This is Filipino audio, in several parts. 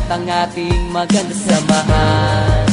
ang ating maganda samahan.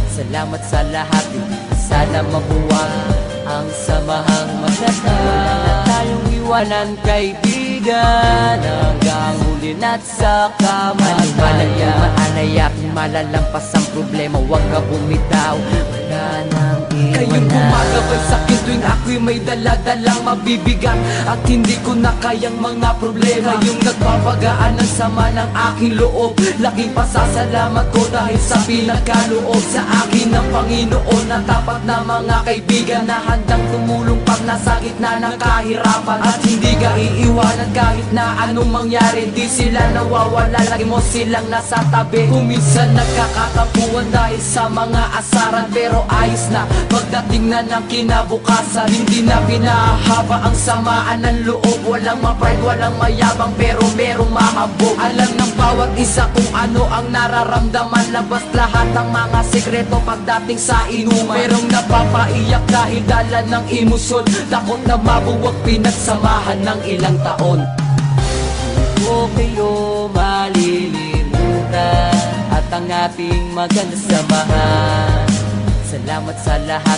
Salamat sa lahat, sana mabuwang ang samahang maganda. Wala na tayong iwanan kaibigan, hanggang huli na't sa kamatayan. Maanayak, malalampas ang problema, huwag ka bumitaw, wala nang iwanan. Kayong gumagabay sa'kin tuwing ako'y may daladalang mabibigat at hindi ko na kayang mga problema. Yung nagpapagaan ng sama ng aking loob, laking pasasalamat ko dahil sa pinagkaloob sa akin ng Panginoon na tapat na mga kaibigan na handang tumulong pag nasa gitna ng kahirapan. At hindi ka iiwanan kahit na anong mangyari, di sila nawawala, lagi mo silang nasa tabi. Kung minsan nagkakatampuan dahil sa mga asaran, pero ayos na pagdating na ng kinabukasan. Hindi na pinahaba ang samaan ng loob, walang ma-pride, walang mayabang, pero merong mahambog. Alam ng bawat isa kung ano ang nararamdaman, labas lahat ng mga sekreto pagdating sa inuman. Merong napapaiyak dahil dala ng emosyon, takot na mabuwag pinagsamahan ng ilang taon. O kayo malilimutan at ang ating maganda samahan. Salamat sa lahat,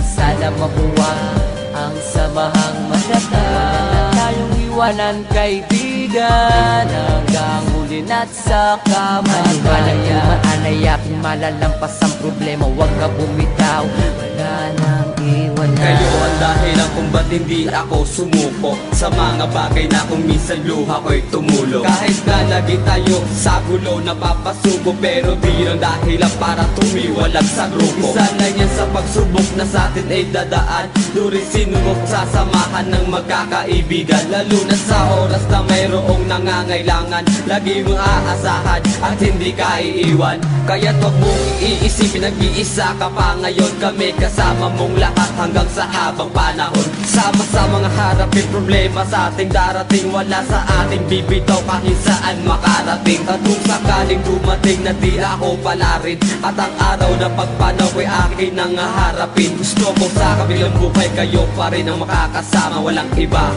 sana mabuwang ang samahang maganda. Wala na tayong iwanan kaibigan, hanggang huli na't sa kamatayan. Maanayak, malalampas ang problema, huwag ka bumitaw, wala nang iwanan. Kayo ang dahilan kung ba't hindi ako sumuko sa mga bagay na kung minsan luha ko'y tumulo. Kahit na lagi tayo sa gulo napapasubo, pero di lang dahilan para tumiwalag sa grupo. Isa lang yan sa pagsubok na sa atin ay dadaan, during sinubok sa samahan ng magkakaibigan. Lalo na sa oras na mayroong nangangailangan, lagi mong aasahan at hindi ka iiwan. Kaya't wag mong iisipin, nag-iisa ka pa ngayon. Kami kasama mong lahat hanggang sa habang panahon. Sama-sama nga harapin problema sa ating darating, wala sa ating bibitaw kahit saan makarating. At kung sakaling dumating na di ako pala rin, at ang araw na pagpanaw ko'y akin nang harapin, gusto ko sa kabilang buhay kayo pa rin ang makakasama, walang iba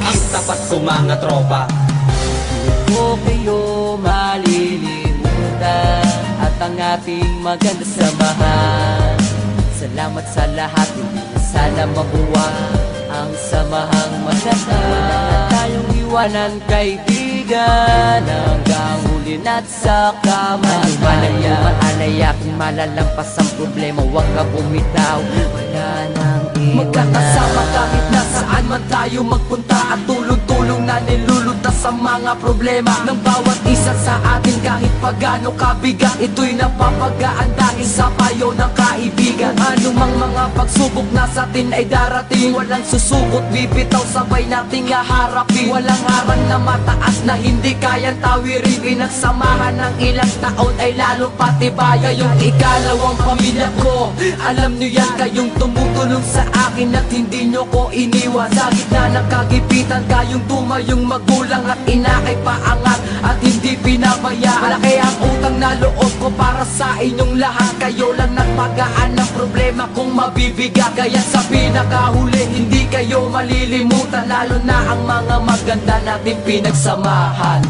ang tapat ko mga tropa. O kayo malilimutan at ang ating maganda samahan. Salamat sa lahat, sana mabuwang ang samahang maganda. Wala na tayong iwanan kaibigan, hanggang huli na't sa kamatayan. Maanayak, malalampas ang problema, huwag ka bumitaw, wala nang iwanan. Magkakasama kahit nasaan man tayo magpunta, at tulong-tulong na nilulutas sa mga problema ng bawat isa sa atin. Kahit pagano kabigat, ito'y napapagaan dahil sa payo ng kaibigan. Anumang mga pagsubok na sa atin ay darating, walang susubot, bibitaw, sabay nating haharapin. Walang harang na mataas na hindi kayang tawirin, pinagsamahan ng ilang taon ay lalong patibay. Kayong ikalawang pamilya ko, alam nyo yan, kayong tumutulong sa akin at hindi nyo ko iniwan. Sa gitna ng kagipitan, kayong tumayong magulang at ina ay paangat at hindi pinabayaan. Malaki ang utang na loob ko para sa inyong lahat, kayo lang nagpagaan ng problema kung mabibigat. Kaya sa pinakahuli, hindi kayo malilimutan, lalo na ang mga maganda nating pinagsamahan.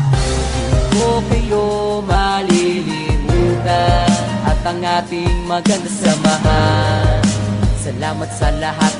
O kayo malilimutan at ang ating maganda samahan. Salamat sa lahat,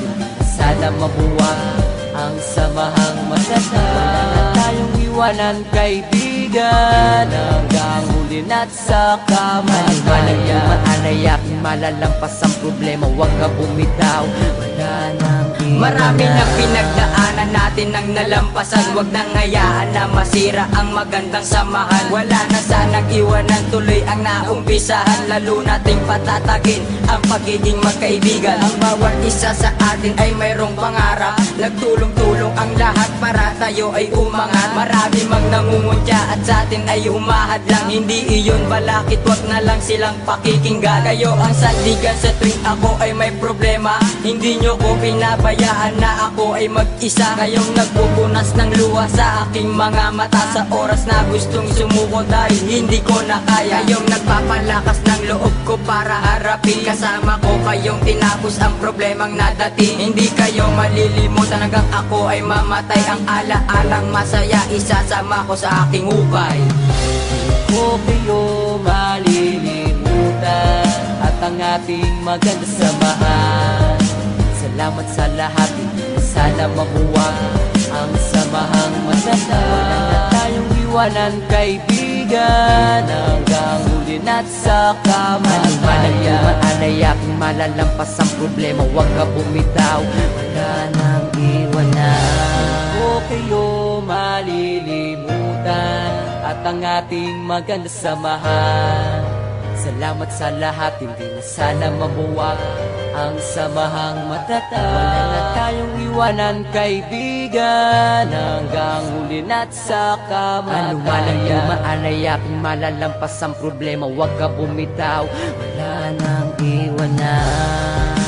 sana mabuwang ang samahang maganda. Wala na tayong iwanan kaibigan, hanggang huli na't sa kamatayan. Maanayak, malalampas ang problema, huwag ka bumitaw, wala nang iwanan. Marami na pinagdaanan natin ng nalampasan, wag nang hayaan na masira ang magandang samahan. Wala na sanang iwanan, tuloy ang naumpisahan, lalo nating patatagin ang pagiging magkaibigan. Ang bawat isa sa atin ay mayroong pangarap, nagtulong-tulong ang lahat para tayo ay umangat. Marami mang nangunguntya at sa atin ay humahad lang, hindi iyon balakit, wag na lang silang pakikinggan. Kayo ang sandigan sa tuwing ako ay may problema, hindi nyo ko pinabayaan na ako ay mag-isa. Kayong nagpupunas ng luha sa aking mga mata sa oras na gustong sumuko dahil hindi ko na kaya. Kayong nagpapalakas ng loob ko para harapin, kasama ko kayong tinapos ang problemang nadating. Hindi kayo malilimutan hanggang ako ay mamatay, ang ala-alang masaya isasama ko sa aking hukay. O kayo ating maganda samahan. Salamat sa lahat, hindi na sana mabuwag ang samahang matanda. Wala na tayong iwanan, kaibigan, hanggang huli na't sa kamatayan. Anay aking malalampas ang problema, huwag ka bumitaw, wala nang iwanan. O kayo malilimutan at ang ating maganda samahan. Salamat sa lahat, hindi na sana mabuwag ang samahang matatag. Wala na tayong iwanan, kaibigan, hanggang huli na't sa kamatayan. Anuman ang dumaan ay aking malalampas ang problema, huwag ka bumitaw, wala nang iwanan.